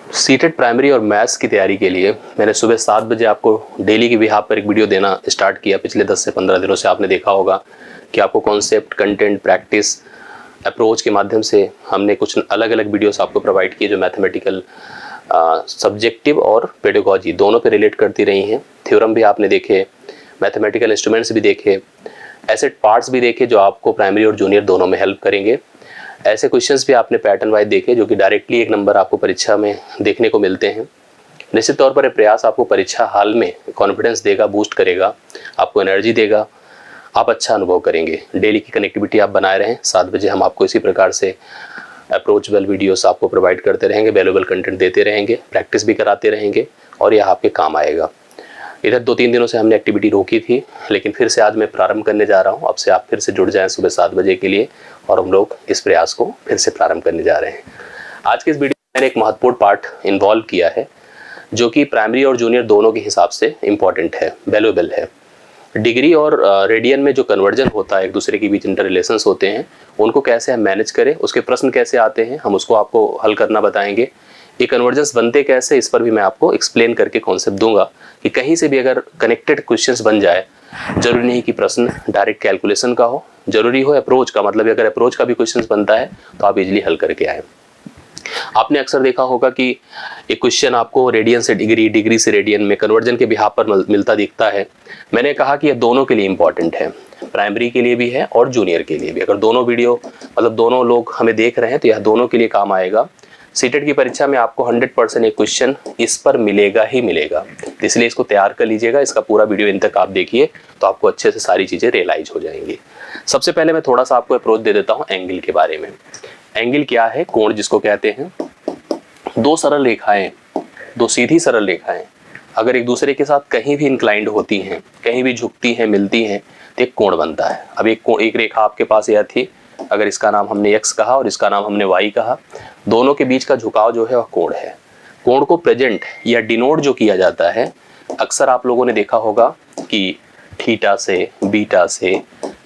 CTET primary और maths की तैयारी के लिए मैंने सुबह 7 बजे आपको डेली की बिहाफ पर एक वीडियो देना स्टार्ट किया। पिछले 10 से 15 दिनों से आपने देखा होगा कि आपको कॉन्सेप्ट, कंटेंट, प्रैक्टिस, अप्रोच के माध्यम से हमने कुछ अलग अलग वीडियोस आपको प्रोवाइड किए जो मैथमेटिकल, सब्जेक्टिव और पेडागॉजी दोनों पे रिलेट करती रही हैं। थ्योरम भी आपने देखे, मैथमेटिकल इंस्ट्रूमेंट्स भी देखे, एसेट पार्ट्स भी देखे जो आपको प्राइमरी और जूनियर दोनों में हेल्प करेंगे। ऐसे क्वेश्चंस भी आपने पैटर्न वाइज देखे जो कि डायरेक्टली 1 नंबर आपको परीक्षा में देखने को मिलते हैं। निश्चित तौर पर ये प्रयास आपको परीक्षा हाल में कॉन्फिडेंस देगा, बूस्ट करेगा, आपको एनर्जी देगा, आप अच्छा अनुभव करेंगे। डेली की कनेक्टिविटी आप बनाए रहें। 7 बजे हम आपको इसी प्रकार से अप्रोचेबल वीडियोस आपको प्रोवाइड करते रहेंगे, वैल्यूएबल कंटेंट देते रहेंगे, प्रैक्टिस भी कराते रहेंगे और यह आपके काम आएगा। इधर 2-3 दिनों से हमने एक्टिविटी रोकी थी, लेकिन फिर से आज मैं प्रारंभ करने जा रहा हूँ। अब से आप फिर से जुड़ जाएं सुबह 7 बजे के लिए और हम लोग इस प्रयास को फिर से प्रारंभ करने जा रहे हैं। आज के इस वीडियो में मैंने एक महत्वपूर्ण पार्ट इन्वॉल्व किया है जो कि प्राइमरी और जूनियर दोनों के हिसाब से इम्पॉर्टेंट है, वैल्यूएबल है। डिग्री और रेडियन में जो कन्वर्जन होता है, एक दूसरे के बीच इंटर रिलेशंस होते हैं, उनको कैसे हम मैनेज करें, उसके प्रश्न कैसे आते हैं, हम उसको आपको हल करना बताएंगे। ये कन्वर्जेंस बनते कैसे, इस पर भी मैं आपको एक्सप्लेन करके कॉन्सेप्ट दूंगा कि कहीं से भी अगर कनेक्टेड क्वेश्चंस बन जाए, जरूरी नहीं कि प्रश्न डायरेक्ट कैलकुलेशन का हो, जरूरी हो अप्रोच का। मतलब अगर अप्रोच का भी क्वेश्चंस बनता है तो आप इजीली हल करके आए। आपने अक्सर देखा होगा कि एक क्वेश्चन आपको रेडियन से डिग्री, डिग्री से रेडियन में कन्वर्जन के बिहाफ पर मिलता दिखता है। मैंने कहा कि यह दोनों के लिए इंपॉर्टेंट है, प्राइमरी के लिए भी है और जूनियर के लिए भी। अगर दोनों वीडियो मतलब दोनों लोग हमें देख रहे हैं तो यह दोनों के लिए काम आएगा। सीटेट की परीक्षा में आपको 100% एक क्वेश्चन इस पर मिलेगा ही मिलेगा, इसलिए इसको तैयार कर लीजिएगा। इसका पूरा वीडियो इन तक आप देखिए तो आपको अच्छे से सारी चीज़ें रियलाइज हो जाएंगी। सबसे पहले मैं थोड़ा सा आपको अप्रोच दे देता हूँ एंगल के बारे में। एंगल क्या है? कोण जिसको कहते हैं। दो सरल रेखाएं, दो सीधी सरल रेखाएं अगर एक दूसरे के साथ कहीं भी इंक्लाइंड होती हैं, कहीं भी झुकती हैं, मिलती हैं, तो एक कोण बनता है। अब एक रेखा आपके पास यह थी, अगर इसका नाम हमने x कहा और इसका नाम हमने y कहा, दोनों के बीच का झुकाव जो है वह कोण है। कोण को प्रेजेंट या डिनोट जो किया जाता है, अक्सर आप लोगों ने देखा होगा कि थीटा से, बीटा से,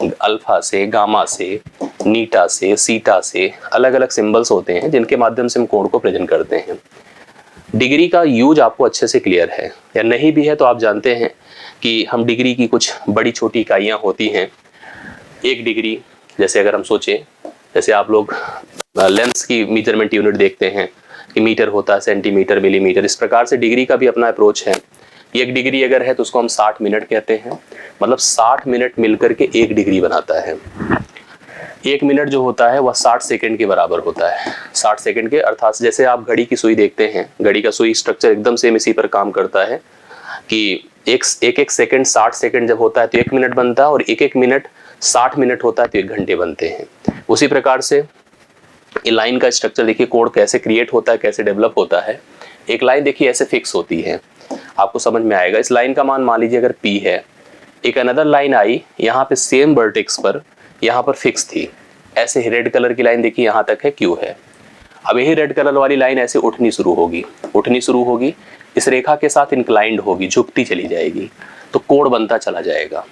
अल्फा से, गामा से, नीटा से, सीटा से अलग अलग सिंबल्स होते हैं जिनके माध्यम से हम कोण को प्रेजेंट करते हैं। डिग्री का यूज आपको अच्छे से क्लियर है या नहीं भी है तो आप जानते हैं कि हम डिग्री की कुछ बड़ी छोटी इकाइयाँ होती हैं। 1 डिग्री, जैसे अगर हम सोचें, जैसे आप लोग लेंस की मेजरमेंट यूनिट देखते हैं कि मीटर होता है, सेंटीमीटर, मिलीमीटर, इस प्रकार से डिग्री का भी अपना अप्रोच है। 1 डिग्री अगर है तो उसको हम 60 मिनट कहते हैं। मतलब 60 मिनट मिलकर के 1 डिग्री बनाता है। 1 मिनट जो होता है वह 60 सेकंड के बराबर होता है। 60 सेकंड के अर्थात जैसे आप घड़ी की सुई देखते हैं, घड़ी का सुई स्ट्रक्चर एकदम सेम इसी पर काम करता है कि एक सेकंड 60 सेकंड जब होता है तो 1 मिनट बनता है और 1 मिनट 60 मिनट होता है तो 1 घंटे बनते हैं। उसी प्रकार से ये लाइन का स्ट्रक्चर देखिए, कोण कैसे क्रिएट होता है, कैसे डेवलप होता है। एक लाइन देखिए ऐसे फिक्स होती है, आपको समझ में आएगा। इस लाइन का मान लिजिए अगर P है, एक अनदर लाइन आई यहाँ पे सेम वर्टेक्स पर, यहाँ पर फिक्स थी। ऐसे ही रेड कलर की लाइन देखिए यहाँ तक है, Q है। अब यही रेड कलर वाली लाइन ऐसे उठनी शुरू होगी, इस रेखा के साथ इंक्लाइंड होगी, झुकती चली जाएगी, तो कोण बनता चला जाएगा।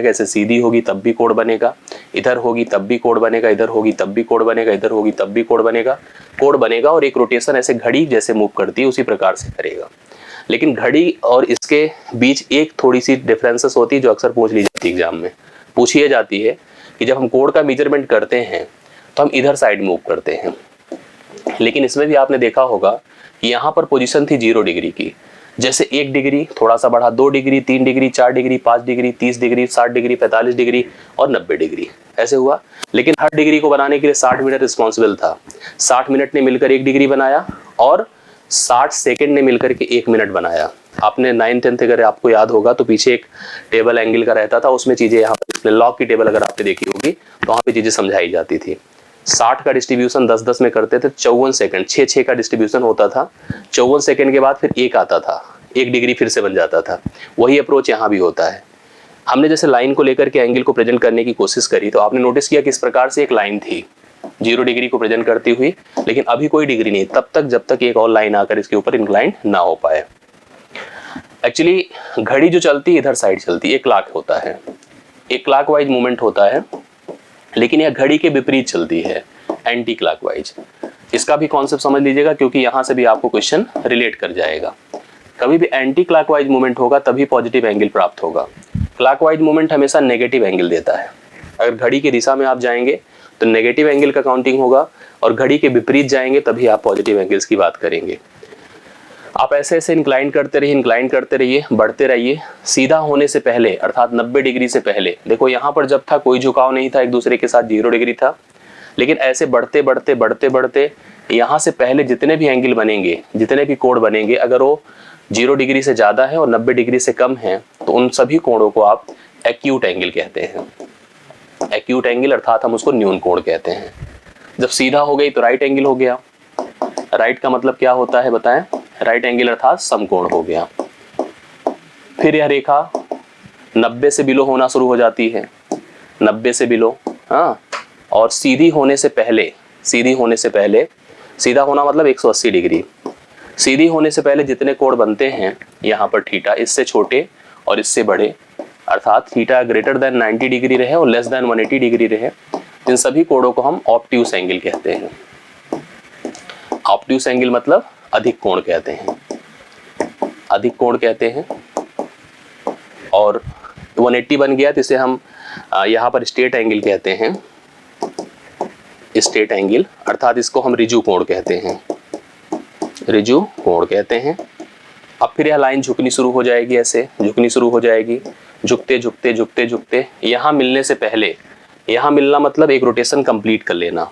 ऐसे सीधी होगी तब भी कोण बनेगा, इधर होगी तब भी कोण बनेगा, इधर होगी तब भी कोण बनेगा, इधर होगी तब भी कोण बनेगा और एक रोटेशन ऐसे घड़ी जैसे मूव करती है उसी प्रकार से करेगा। लेकिन घड़ी और इसके बीच एक थोड़ी सी डिफरेंसेस होती है जो अक्सर पूछ ली जाती है एग्जाम में, पूछी जाती है कि जब हम कोण का मेजरमेंट करते हैं तो हम इधर साइड मूव करते हैं। लेकिन इसमें भी आपने देखा होगा कि यहाँ पर पोजीशन थी 0 डिग्री की। जैसे 1 डिग्री थोड़ा सा बढ़ा, 2 degree, 3 degree, 4 degree, 5 degree, 30 degree, 60 degree, 45 degree और 90 डिग्री ऐसे हुआ। लेकिन हर डिग्री को बनाने के लिए 60 मिनट रिस्पॉन्सिबल था। 60 मिनट ने मिलकर 1 डिग्री बनाया और 60 सेकंड ने मिलकर के 1 मिनट बनाया। आपने 9th-10th अगर आपको याद होगा तो पीछे एक टेबल एंगल का रहता था, उसमें चीजें यहाँ पर लॉग की टेबल अगर आपने देखी होगी तो वहाँ पे चीजें समझाई जाती थी। 60 का डिस्ट्रीब्यूशन 10-10 में करते थे, 54 सेकंड, 6-6 का डिस्ट्रीब्यूशन होता था। 54 सेकंड के बाद फिर 1 आता था, 1 डिग्री फिर से बन जाता था। वही अप्रोच यहाँ भी होता है। हमने जैसे लाइन को लेकर के एंगल को प्रेजेंट करने की कोशिश करी तो आपने नोटिस किया कि इस प्रकार से एक लाइन थी 0 डिग्री को प्रेजेंट करती हुई, लेकिन अभी कोई डिग्री नहीं तब तक जब तक एक और लाइन आकर इसके ऊपर इंक्लाइंड ना हो पाए। एक्चुअली घड़ी जो चलती है इधर साइड चलती है, एक क्लॉक होता है, एक क्लॉकवाइज मूवमेंट होता है, लेकिन यह घड़ी के विपरीत चलती है, एंटी क्लॉकवाइज। इसका भी कॉन्सेप्ट समझ लीजिएगा, क्योंकि यहां से भी आपको क्वेश्चन रिलेट कर जाएगा। कभी भी एंटी क्लॉकवाइज मूवमेंट होगा तभी पॉजिटिव एंगल प्राप्त होगा। क्लॉकवाइज मूवमेंट हमेशा नेगेटिव एंगल देता है। अगर घड़ी की दिशा में आप जाएंगे तो नेगेटिव एंगल का काउंटिंग होगा, और घड़ी के विपरीत जाएंगे तभी आप पॉजिटिव एंगल्स की बात करेंगे। आप ऐसे ऐसे इंक्लाइन करते रहिए, बढ़ते रहिए। सीधा होने से पहले अर्थात 90 डिग्री से पहले, देखो यहाँ पर जब था कोई झुकाव नहीं था, एक दूसरे के साथ 0 डिग्री था, लेकिन ऐसे बढ़ते बढ़ते बढ़ते बढ़ते यहाँ से पहले जितने भी एंगल बनेंगे, जितने भी कोण बनेंगे, अगर वो 0 डिग्री से ज़्यादा है और 90 डिग्री से कम है तो उन सभी कोणों को आप एक्यूट एंगल कहते हैं। एक्यूट एंगल अर्थात हम उसको न्यून कोण कहते हैं। जब सीधा हो गई तो राइट एंगल हो गया। राइट का मतलब क्या होता है बताएं? राइट एंगल अर्थात समकोण हो गया। फिर यह रेखा 90 से बिलो होना शुरू हो जाती है, 90 से बिलो, हाँ, और सीधी होने से पहले, सीधा होना मतलब 180 डिग्री, सीधी होने से पहले जितने कोण बनते हैं यहाँ पर थीटा इससे छोटे और इससे बड़े, अर्थात थीटा ग्रेटर देन 90 डिग्री रहे और लेस देन 180 डिग्री रहे, इन सभी कोणों को हम ऑब्ट्यूस एंगल कहते हैं। ऑब्ट्यूस एंगल मतलब अधिक कोण कहते हैं, अधिक कोण कहते हैं। और 180 बन गया तो इसे हम यहाँ पर स्ट्रेट एंगल कहते हैं, स्ट्रेट एंगल, अर्थात इसको हम रिजु कोण कहते हैं, रिजु कोण कहते हैं। अब फिर यह लाइन झुकनी शुरू हो जाएगी, ऐसे झुकनी शुरू हो जाएगी, झुकते झुकते झुकते झुकते यहाँ मिलने से पहले, यहाँ मिलना मतलब एक रोटेशन कंप्लीट कर लेना,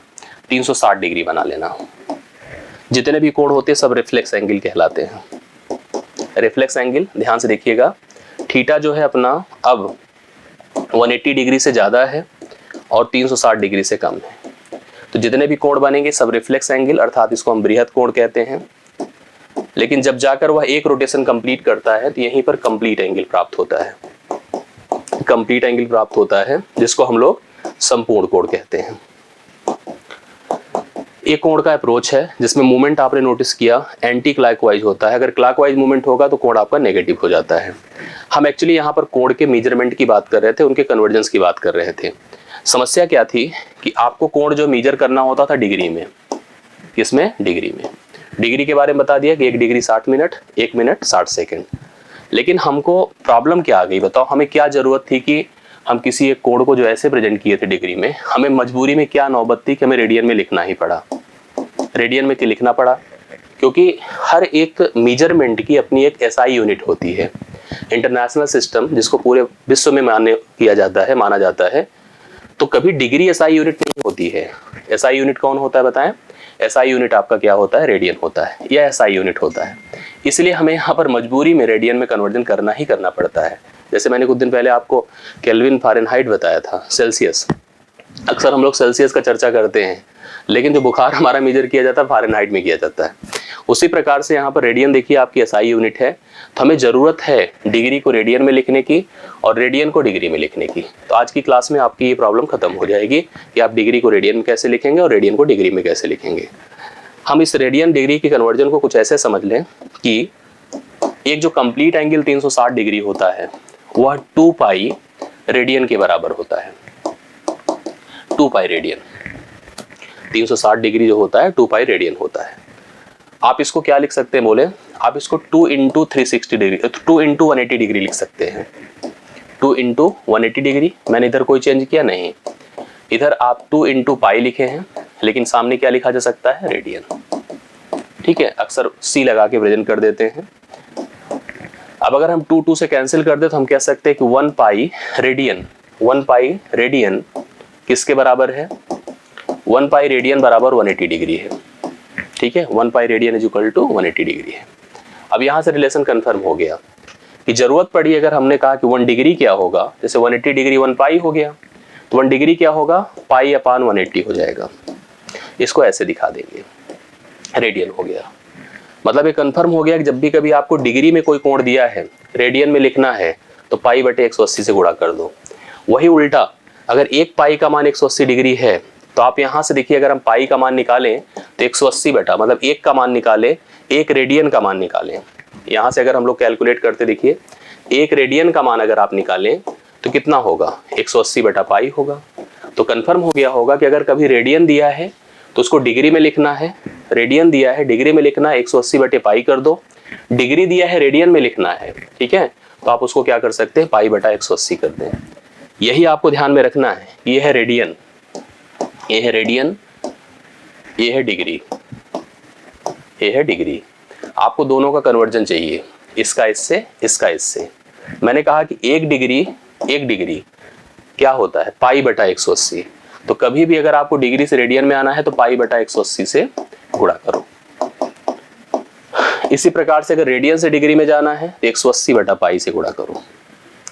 360 डिग्री बना लेना। जितने भी कोण होते हैं सब रिफ्लेक्स एंगल कहलाते हैं। रिफ्लेक्स एंगल ध्यान से देखिएगा, थीटा जो है अपना अब 180 डिग्री से ज़्यादा है और 360 डिग्री से कम है, तो जितने भी कोण बनेंगे सब रिफ्लेक्स एंगल, अर्थात इसको हम बृहद कोण कहते हैं। लेकिन जब जाकर वह एक रोटेशन कंप्लीट करता है तो यहीं पर कंप्लीट एंगल प्राप्त होता है, कंप्लीट एंगल प्राप्त होता है, जिसको हम लोग संपूर्ण कोण कहते हैं। एक कोण का अप्रोच है जिसमें मूवमेंट आपने नोटिस किया एंटी क्लॉकवाइज होता है। अगर क्लॉकवाइज मूवमेंट होगा तो कोण आपका नेगेटिव हो जाता है। हम एक्चुअली यहाँ पर कोण के मेजरमेंट की बात कर रहे थे, उनके कन्वर्जेंस की बात कर रहे थे। समस्या क्या थी कि आपको कोण जो मेजर करना होता था डिग्री में, किसमें? डिग्री में। डिग्री के बारे में बता दिया कि 1 डिग्री 60 मिनट, 1 मिनट 60 सेकेंड। लेकिन हमको प्रॉब्लम क्या आ गई बताओ? हमें क्या जरूरत थी कि हम किसी एक कोण को जो ऐसे प्रेजेंट किए थे डिग्री में, हमें मजबूरी में क्या नौबत थी कि हमें रेडियन में लिखना ही पड़ा। रेडियन में क्यों लिखना पड़ा? क्योंकि हर एक मेजरमेंट की अपनी एक एसआई यूनिट होती है। इंटरनेशनल सिस्टम जिसको पूरे विश्व में माना जाता है, तो कभी डिग्री एसआई यूनिट नहीं होती है। एसआई यूनिट कौन होता है बताएं? एसआई यूनिट आपका क्या होता है? रेडियन होता है, या एसआई यूनिट होता है। इसलिए हमें यहाँ पर मजबूरी में रेडियन में कन्वर्जन करना ही करना पड़ता है। जैसे मैंने कुछ दिन पहले आपको केल्विन फारेनहाइट बताया था, सेल्सियस। अक्सर हम लोग सेल्सियस का चर्चा करते हैं, लेकिन जो बुखार हमारा मेजर किया जाता है फारेनहाइट में किया जाता है। उसी प्रकार से यहाँ पर रेडियन देखिए आपकी एसआई यूनिट है, तो हमें जरूरत है डिग्री को रेडियन में लिखने की और रेडियन को डिग्री में लिखने की। तो आज की क्लास में आपकी ये प्रॉब्लम खत्म हो जाएगी कि आप डिग्री को रेडियन में कैसे लिखेंगे और रेडियन को डिग्री में कैसे लिखेंगे। हम इस रेडियन डिग्री की कन्वर्जन को कुछ ऐसे समझ लें कि एक जो कंप्लीट एंगल 360 डिग्री होता है वह 2 पाई रेडियन के बराबर होता है। 2 पाई रेडियन, 360 डिग्री जो होता है 2 पाई रेडियन होता है। आप इसको क्या लिख सकते हैं बोले? आप इसको 2 इंटू 360 डिग्री, 2 इंटू 180 डिग्री लिख सकते हैं। 2 इंटू 180 डिग्री, मैंने इधर कोई चेंज किया नहीं। इधर आप 2 इंटू पाई लिखे हैं, लेकिन सामने क्या लिखा जा सकता है? रेडियन। ठीक है, अक्सर सी लगा के प्रेजेंट कर देते हैं। अब अगर हम 2 से कैंसिल कर दे तो हम कह सकते हैं कि 1 पाई रेडियन, 1 पाई रेडियन किसके बराबर है? 1 पाई रेडियन बराबर 180 डिग्री है। ठीक है, 1 pi radian is equal to 180 degree है। अब यहाँ से रिलेशन कंफर्म हो गया कि जरूरत पड़ी अगर हमने कहा कि 1 डिग्री क्या होगा, जैसे 180 डिग्री 1 पाई हो गया, तो 1 डिग्री क्या होगा? पाई अपान 180 हो जाएगा। इसको ऐसे दिखा देंगे, रेडियन हो गया। मतलब ये कंफर्म हो गया कि जब भी कभी आपको डिग्री में कोई कोण दिया है, रेडियन में लिखना है, तो पाई बटे 180 से गुणा कर दो। वही उल्टा अगर 1 पाई का मान 180 डिग्री है, तो आप यहाँ से देखिए अगर हम पाई का मान निकालें तो 180 बटा, मतलब 1 का मान निकालें, 1 रेडियन का मान निकालें। यहाँ से अगर हम लोग कैलकुलेट करते देखिए, 1 रेडियन का मान अगर आप निकालें तो कितना होगा? 180 बटा पाई होगा। तो कंफर्म हो गया होगा कि अगर कभी रेडियन दिया है तो उसको डिग्री में लिखना है, रेडियन दिया है डिग्री में लिखना है, 180 बटे पाई कर दो, डिग्री दिया है रेडियन में लिखना है, ठीक है, तो आप उसको क्या कर सकते हैं, पाई बटा 180 कर दें। यही आपको ध्यान में रखना है, ये है रेडियन, ये है रेडियन, ये है डिग्री, ये है डिग्री। आपको दोनों का कन्वर्जन चाहिए, इसका इससे, इसका इससे। मैंने कहा कि एक डिग्री क्या होता है, पाई बटा 180। तो कभी भी अगर आपको डिग्री से रेडियन में आना है तो पाई बटा 180 से गुणा करो। इसी प्रकार से अगर रेडियन से डिग्री में जाना है तो 180 बटा पाई से गुणा करो,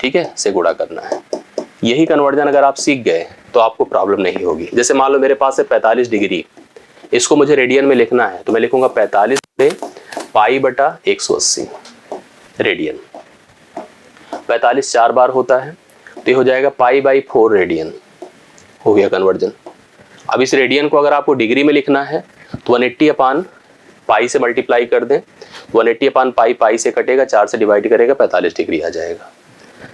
ठीक है, से गुणा करना है। यही कन्वर्जन अगर आप सीख गए तो आपको प्रॉब्लम नहीं होगी। जैसे मान लो मेरे पास है 45 डिग्री, इसको मुझे रेडियन में लिखना है तो मैं लिखूंगा 45 से पाई बटा 180 रेडियन। 45 4 बार होता है तो ये हो जाएगा पाई बाई 4 रेडियन, हो गया कन्वर्जन। अब इस रेडियन को अगर आपको डिग्री में लिखना है तो 180 अपान पाई से मल्टीप्लाई कर दें, 180 अपान पाई, पाई से कटेगा, 4 से डिवाइड करेगा, 45 डिग्री आ जाएगा।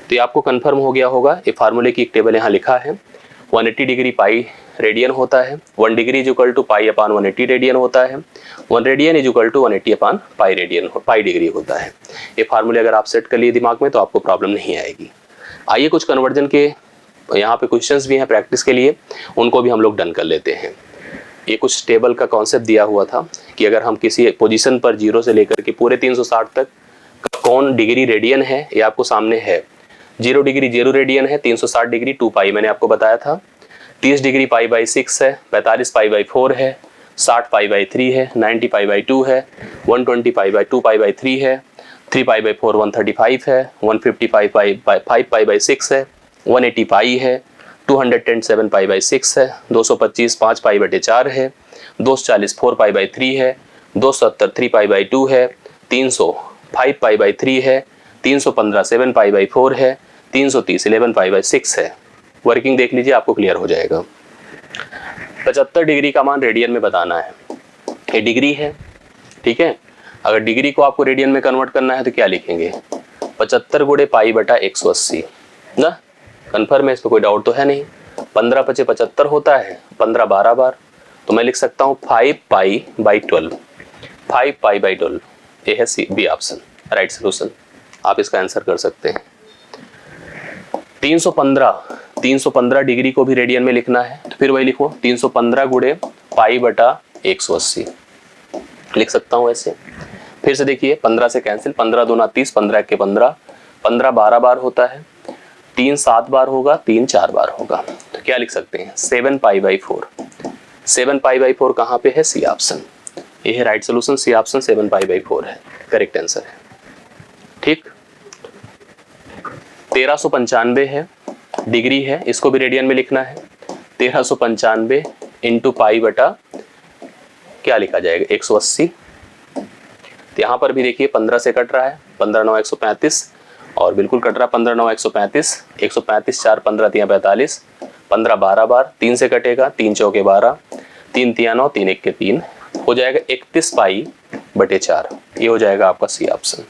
तो ये आपको कंफर्म हो गया होगा। ये फार्मूले की एक टेबल यहाँ लिखा है, 180 डिग्री पाई रेडियन होता है, 1 degree is equal to pi upon 180 radian होता है, 1 radian is equal to 180 upon pi radian, pi degree होता है। ये फार्मूले अगर आप सेट कर लिए दिमाग में तो आपको प्रॉब्लम नहीं आएगी। आइए कुछ कन्वर्जन के यहाँ पे क्वेश्चंस भी हैं प्रैक्टिस के लिए, उनको भी हम लोग डन कर लेते हैं। ये कुछ टेबल का कॉन्सेप्ट दिया हुआ था कि अगर हम किसी पोजीशन पर 0 से लेकर के पूरे 360 तक कौन डिग्री रेडियन है, ये आपको सामने है। 0 डिग्री 0 रेडियन है, 360 डिग्री 2 पाई मैंने आपको बताया था, 30 डिग्री पाई बाई 6 है, 45 पाई बाई 4 है, 60 पाई बाई 3 है, 90 पाई बाई 2 है, 120 पाई बाई 2 पाई बाई 3 है, 3 पाई बाई 4 135 है, 150 पाई बाई 5 पाई बाई 6 है, 180 पाई है, 210 7 पाई बाई 6 है, 225 5 पाई बटे 4 है, 240 4 पाई बाई 3 है, 270 3 पाई बाई 2 है, 300 5 पाई बाई 3 है, 315 7 पाई बाई 4 है, 330 11 पाई बाई 6 है। वर्किंग देख लीजिए, आपको क्लियर हो जाएगा। 75 डिग्री का मान रेडियन में बताना है, ये डिग्री है, ठीक है। अगर डिग्री को आपको रेडियन में कन्वर्ट करना है तो क्या लिखेंगे, 75 गुणे पाई बटा 180 ना, कन्फर्म है, इसमें कोई डाउट तो है नहीं। 15 × 5 = 75 होता है, 15 12 बार, तो मैं लिख सकता हूँ 5 पाई बाई 12, 5 पाई बाई 12, ये है C B option right solution. आप इसका आंसर कर सकते हैं। 315 डिग्री को भी रेडियन में लिखना है तो फिर वही लिखो, 315 गुणे पाई बटा 180 लिख सकता हूँ ऐसे। फिर से देखिए, 15 से कैंसिल, 15 दूना 30, 15 के 15, 15 12 बार होता है, 3 7 बार होगा, 3 4 बार होगा, तो क्या लिख सकते हैं 7 पाई बाई 4। 7 पाई बाई 4 कहाँ पे है, सी ऑप्शन, ये है right solution, C option 7 pi by 4 है, करेक्ट आंसर है। ठीक, 1395 है, डिग्री है, इसको भी रेडियन में लिखना है, 1395 इंटू पाई बटा क्या लिखा जाएगा 180। तो यहाँ पर भी देखिए 15 से कट रहा है, 15 9 135 और बिल्कुल कट रहा 15 9 135, 135 4 15 3 45, 15 12 बार, 3 से कटेगा, 3 चौके 12, 3 3 9, 3 1 के 3, हो जाएगा 31 पाई बटे 4, ये हो जाएगा आपका सी ऑप्शन।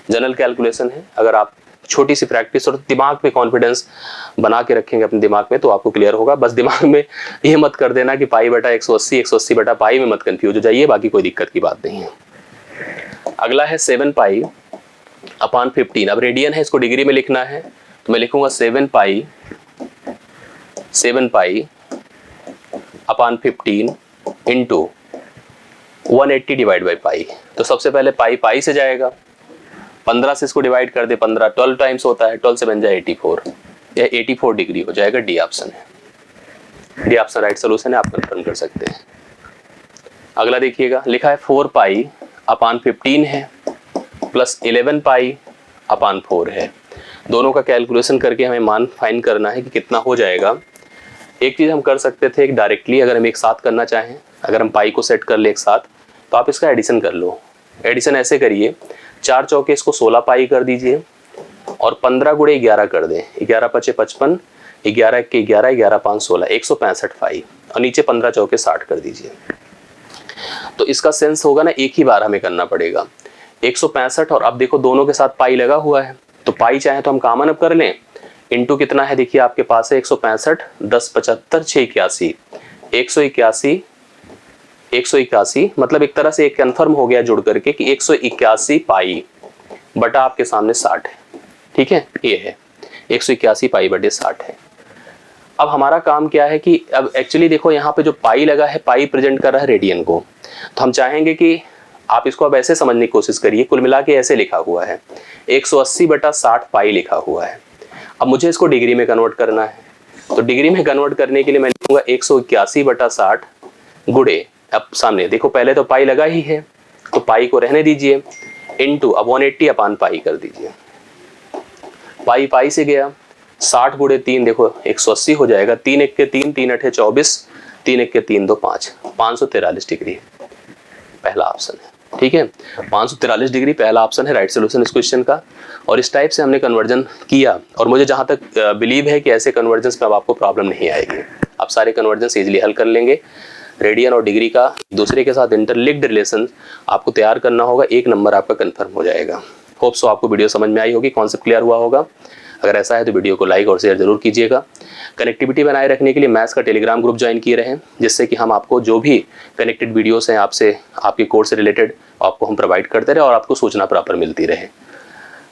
जनरल कैलकुलेशन है, अगर आप छोटी सी प्रैक्टिस और दिमाग में कॉन्फिडेंस बना के रखेंगे अपने दिमाग में तो आपको क्लियर होगा। बस दिमाग में ये मत कर देना कि पाई बटा 180, 180 बटा पाई में मत कंफ्यूज हो जाइए, बाकी कोई दिक्कत की बात नहीं है। अगला है 7 पाई अपान 15, अब रेडियन है, इसको डिग्री में लिखना है तो मैं लिखूंगा 7 पाई अपान 15 इंटू 180 डिवाइड बाई पाई। तो सबसे पहले पाई पाई से जाएगा, 15 से इसको डिवाइड कर दे, 15 12 टाइम्स होता है, 12 से बन जाए 84, या 84 डिग्री हो जाएगा, डी ऑप्शन है, डी ऑप्शन राइट सोल्यूशन है, आप कंफर्म कर सकते हैं। अगला देखिएगा, लिखा है 4 पाई अपान 15 है प्लस 11 पाई अपान 4 है। दोनों का कैलकुलेशन करके हमें मान फाइंड करना है कि कितना हो जाएगा। एक चीज़ हम कर सकते थे एक डायरेक्टली, अगर हम एक साथ करना चाहें, अगर हम पाई को सेट कर ले एक साथ तो आप इसका एडिशन कर लो। एडिशन ऐसे करिए, 4 चौके इसको 16 पाई कर दीजिए और 15 गुणे 11 कर दें, 11 × 5 = 55, 11 के 11, 11 × 5 = 16, 165 पाई और नीचे 15 चौके 60 कर दीजिए। तो इसका सेंस होगा ना, एक ही बार हमें करना पड़ेगा 165, और अब देखो दोनों के साथ पाई लगा हुआ है तो पाई चाहे तो हम कॉमन अप कर लें, इंटू कितना है देखिए आपके पास है 165, 10 75 6 81, 181 181 मतलब एक तरह से एक कन्फर्म हो गया जुड़ करके कि 181 पाई बटा आपके सामने 60 है। ठीक है, ये है 181 पाई बटे 60 है। अब हमारा काम क्या है कि अब एक्चुअली देखो यहाँ पे जो पाई लगा है, पाई प्रेजेंट कर रहा है रेडियन को, तो हम चाहेंगे कि आप इसको अब ऐसे समझने की कोशिश करिए। कुल मिला के ऐसे लिखा हुआ है 180 बटा 60 पाई लिखा हुआ है। अब मुझे इसको डिग्री में कन्वर्ट करना है, तो डिग्री में कन्वर्ट करने के लिए मैं लिखूंगा 181 बटा 60 गुणे, अब सामने देखो पहले तो पाई लगा ही है तो पाई को रहने दीजिए, इनटू अब 180 अपान पाई कर दीजिए। पाई पाई से गया, 60 गुणे 3 देखो 180 हो जाएगा, 3 1 के 3, 3 8 24, 3 1 के 3 2 5, 543 डिग्री पहला ऑप्शन है। ठीक है, 543 डिग्री पहला ऑप्शन है राइट सोल्यूशन इस क्वेश्चन का। और इस टाइप से हमने कन्वर्जन किया और मुझे जहां तक बिलीव है कि ऐसे कन्वर्जन में अब आपको प्रॉब्लम नहीं आएगी, आप सारे कन्वर्जन इजीली हल कर लेंगे। रेडियन और डिग्री का दूसरे के साथ इंटरलिंक्ड रिलेशन आपको तैयार करना होगा, 1 नंबर आपका कंफर्म हो जाएगा। होप सो आपको वीडियो समझ में आई होगी, कॉन्सेप्ट क्लियर हुआ होगा। अगर ऐसा है तो वीडियो को लाइक और शेयर जरूर कीजिएगा। कनेक्टिविटी बनाए रखने के लिए मैथ्स का टेलीग्राम ग्रुप ज्वाइन किए रहें, जिससे कि हम आपको जो भी कनेक्टेड वीडियोस हैं आपसे, आपके कोर्स से रिलेटेड, आपको हम प्रोवाइड करते रहे और आपको सूचना प्रॉपर मिलती रहे।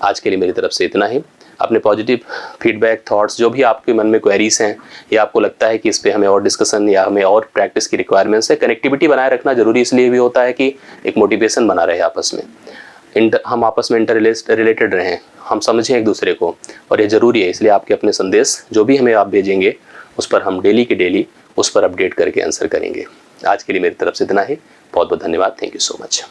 आज के लिए मेरी तरफ से इतना ही। अपने पॉजिटिव फीडबैक, थॉट्स, जो भी आपके मन में क्वेरीज हैं या आपको लगता है कि इस पर हमें और डिस्कशन या हमें और प्रैक्टिस की रिक्वायरमेंट्स है, कनेक्टिविटी बनाए रखना जरूरी इसलिए भी होता है कि एक मोटिवेशन बना रहे आपस में, हम आपस में रिलेटेड रहें, हम समझें एक दूसरे को, और ये ज़रूरी है। इसलिए आपके अपने संदेश जो भी हमें आप भेजेंगे उस पर हम डेली के डेली उस पर अपडेट करके आंसर करेंगे। आज के लिए मेरी तरफ से इतना ही। बहुत बहुत धन्यवाद। Thank you so much.